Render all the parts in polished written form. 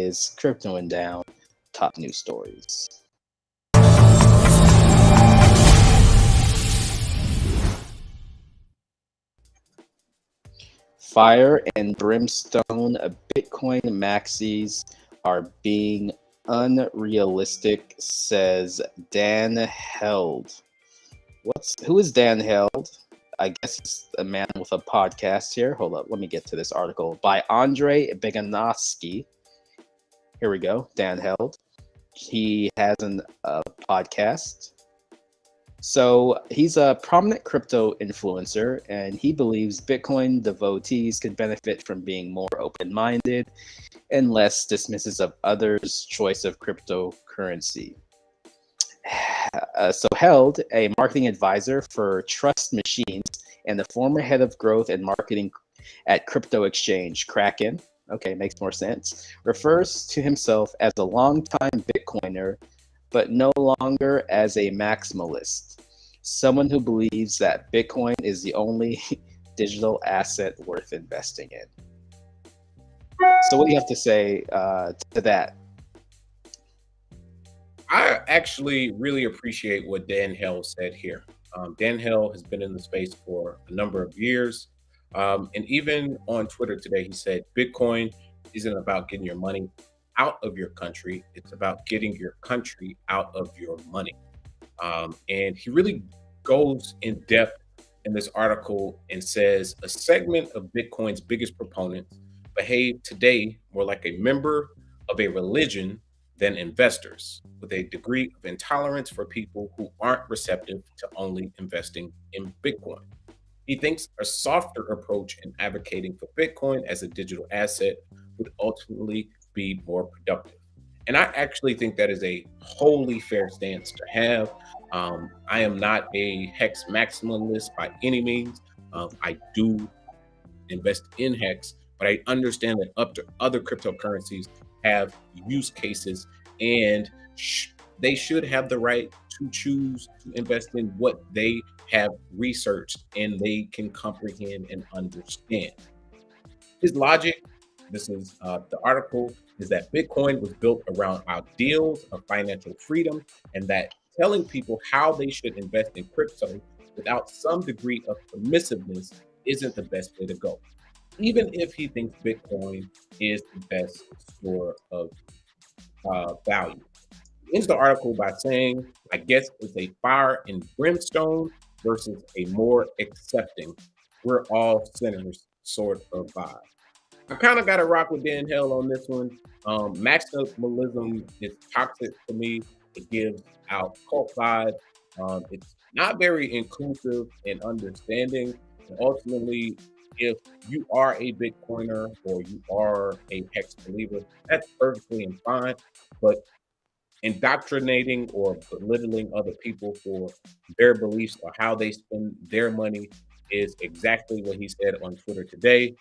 is Crypto and Down Top News Stories. Fire and brimstone Bitcoin maxis are being unrealistic, says Dan Held. Who is Dan Held? I guess it's a man with a podcast here. Hold up, let me get to this article by Andre Beganovsky. Here we go. Dan Held. He has a podcast. So he's a prominent crypto influencer, and he believes Bitcoin devotees could benefit from being more open-minded and less dismissive of others' choice of cryptocurrency. So Held, a marketing advisor for Trust Machines and the former head of growth and marketing at crypto exchange Kraken, okay, makes more sense, refers to himself as a longtime Bitcoiner, but no longer as a maximalist. Someone who believes that Bitcoin is the only digital asset worth investing in. So what do you have to say to that? I actually really appreciate what Dan Hell said here. Dan Hell has been in the space for a number of years. And even on Twitter today, he said Bitcoin isn't about getting your money out of your country. It's about getting your country out of your money. And he really goes in depth in this article and says a segment of Bitcoin's biggest proponents behave today more like a member of a religion than investors, with a degree of intolerance for people who aren't receptive to only investing in Bitcoin. He thinks a softer approach in advocating for Bitcoin as a digital asset would ultimately be more productive. And I actually think that is a wholly fair stance to have. I am not a Hex maximalist by any means. I do invest in Hex, but I understand that up to other cryptocurrencies have use cases, and they should have the right to choose to invest in what they have researched and they can comprehend and understand. His logic, this is the article, is that Bitcoin was built around ideals of financial freedom, and that telling people how they should invest in crypto without some degree of permissiveness isn't the best way to go, even if he thinks Bitcoin is the best store of value. He ends the article by saying, I guess it's a fire and brimstone versus a more accepting, we're all sinners sort of vibe. I kind of got to rock with Dan Hell on this one. Maximalism is toxic to me. It gives out cult vibes. It's not very inclusive and understanding. And ultimately, if you are a Bitcoiner or you are a Hex believer, that's perfectly and fine. But indoctrinating or belittling other people for their beliefs or how they spend their money is exactly what he said on Twitter today.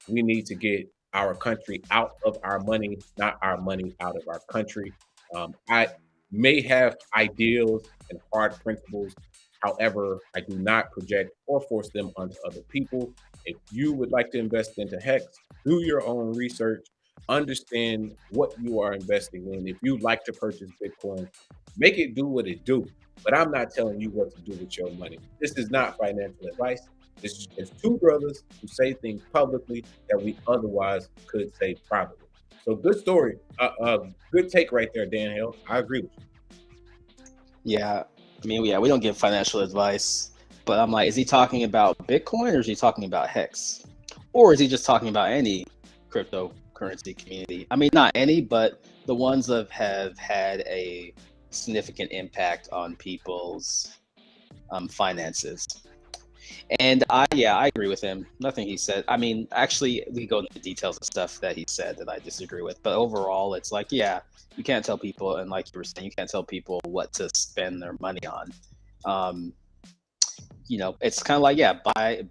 We need to get our country out of our money, not our money out of our country. I may have ideals and hard principles. However, I do not project or force them onto other people. If you would like to invest into Hex, do your own research, understand what you are investing in. If you like to purchase Bitcoin, make it do what it do. But I'm not telling you what to do with your money. This is not financial advice. This is just two brothers who say things publicly that we otherwise could say privately. So good story. Good take right there, Dan Hill. I agree with you. Yeah, I mean, yeah, we don't give financial advice, but I'm like, is he talking about Bitcoin or is he talking about Hex? Or is he just talking about any cryptocurrency community? I mean, not any, but the ones that have had a significant impact on people's finances. And I agree with him. Nothing he said. I mean, actually, we go into the details of stuff that he said that I disagree with. But overall, it's like, yeah, you can't tell people, and like you were saying, you can't tell people what to spend their money on. Um, it's kind of like, yeah,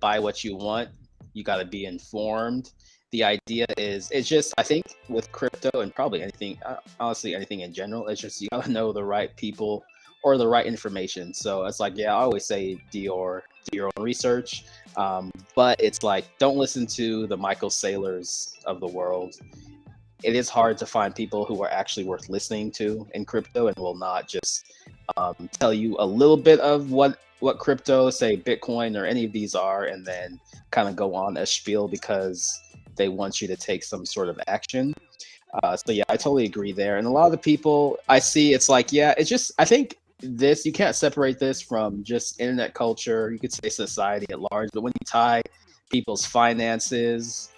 buy what you want. You got to be informed. The idea is, it's just, I think with crypto and probably anything, honestly, anything in general, it's just you got to know the right people or the right information. So it's like, yeah, I always say do your own research. But it's like, don't listen to the Michael Saylors of the world. it is hard to find people who are actually worth listening to in crypto and will not just tell you a little bit of what crypto, say Bitcoin or any of these are, and then kind of go on a spiel because they want you to take some sort of action. So yeah, I totally agree there. And a lot of the people I see, it's like, yeah, it's just, I think this, you can't separate this from just internet culture. You could say society at large, but when you tie people's finances,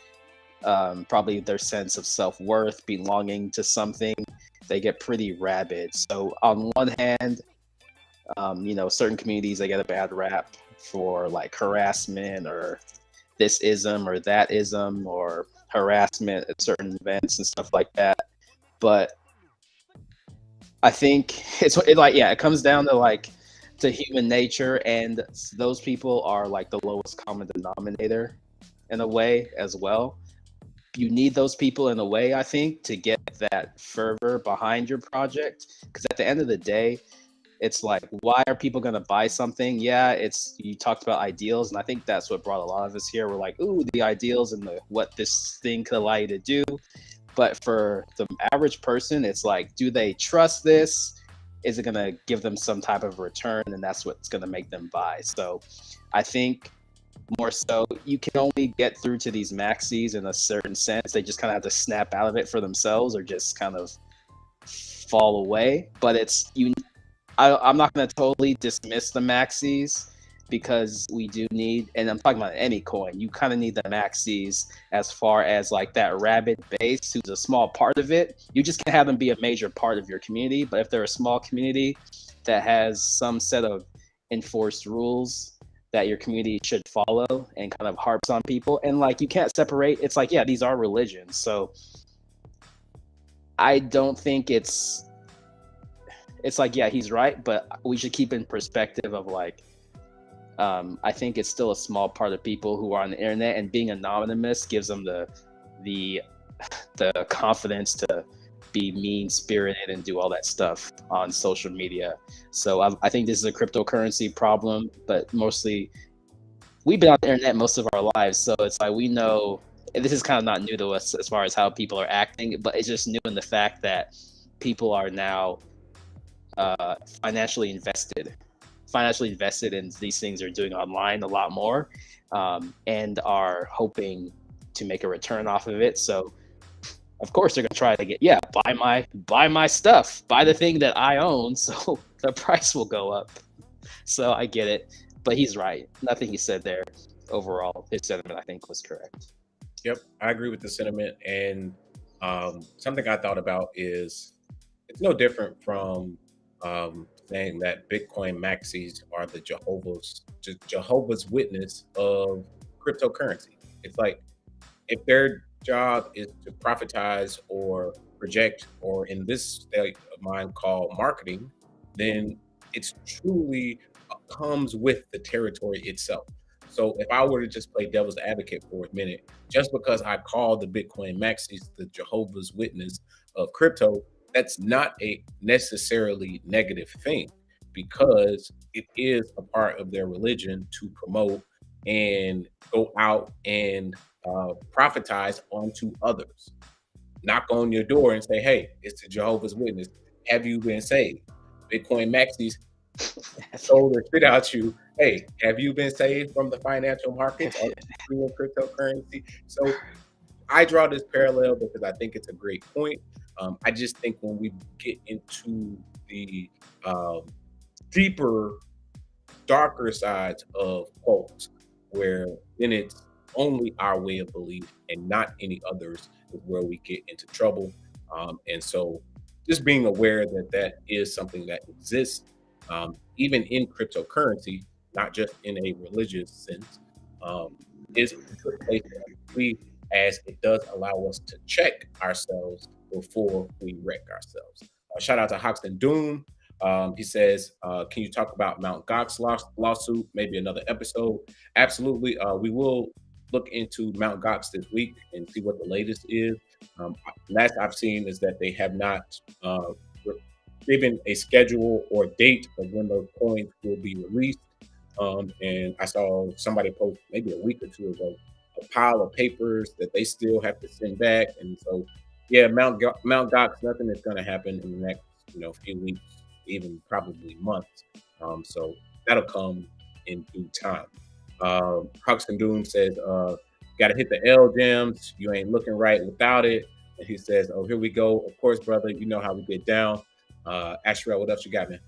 probably their sense of self-worth, belonging to something, they get pretty rabid. So on one hand, certain communities, they get a bad rap for like harassment or this ism or that ism or harassment at certain events and stuff like that. But I think it comes down to like to human nature, and those people are like the lowest common denominator in a way as well. You need those people in a way, I think, to get that fervor behind your project, because at the end of the day, it's like, why are people going to buy something? Yeah, it's, you talked about ideals, and I think that's what brought a lot of us here. We're like, ooh, the ideals and what this thing could allow you to do. But for the average person, it's like, do they trust this? Is it going to give them some type of return? And that's what's going to make them buy. So I think more so, you can only get through to these maxis in a certain sense. They just kind of have to snap out of it for themselves or just kind of fall away. But I'm not going to totally dismiss the maxis, because we do need, and I'm talking about any coin, you kind of need the maxis as far as like that rabid base who's a small part of it. You just can't have them be a major part of your community. But if they're a small community that has some set of enforced rules that your community should follow and kind of harps on people, and like you can't separate, it's like, yeah, these are religions. So I don't think it's like, yeah, he's right, but we should keep in perspective of like, I think it's still a small part of people who are on the internet, and being anonymous gives them the confidence to be mean spirited and do all that stuff on social media. So I think this is a cryptocurrency problem, but mostly we've been on the internet most of our lives, so it's like we know this is kind of not new to us as far as how people are acting, but it's just new in the fact that people are now financially invested in these things they're doing online a lot more, and are hoping to make a return off of it. So of course they're going to try to get, buy my stuff, buy the thing that I own, so the price will go up. So I get it, but he's right. Nothing he said there, overall, his sentiment, I think, was correct. Yep, I agree with the sentiment. And something I thought about is it's no different from saying that Bitcoin maxis are the Jehovah's Witness of cryptocurrency. It's like, if their job is to profitize or project, or in this state of mind called marketing, then it's truly comes with the territory itself. So if I were to just play devil's advocate for a minute, just because I call the Bitcoin maxis the Jehovah's Witness of crypto, that's not a necessarily negative thing, because it is a part of their religion to promote and go out and profitize onto others. Knock on your door and say, hey, it's the Jehovah's Witness. Have you been saved? Bitcoin maxis told or spit out you, hey, have you been saved from the financial markets or cryptocurrency? So I draw this parallel because I think it's a great point. I just think when we get into the deeper, darker sides of cults, where then it's only our way of belief and not any others, is where we get into trouble. And so just being aware that that is something that exists, even in cryptocurrency, not just in a religious sense, is a good place to be, as it does allow us to check ourselves before we wreck ourselves. Shout out to Hoxton Doom. He says, can you talk about Mount Gox lawsuit? Maybe another episode. Absolutely. We will look into Mount Gox this week and see what the latest is. Last I've seen is that they have not given a schedule or date of when those coins will be released. And I saw somebody post maybe a week or two ago a pile of papers that they still have to send back. And so Yeah, Mount Gox, nothing is going to happen in the next, few weeks, even probably months. So that'll come in due time. Hux and Doom says, got to hit the L gems. You ain't looking right without it. And he says, oh, here we go. Of course, brother, you know how we get down. Asherelle, what else you got, man?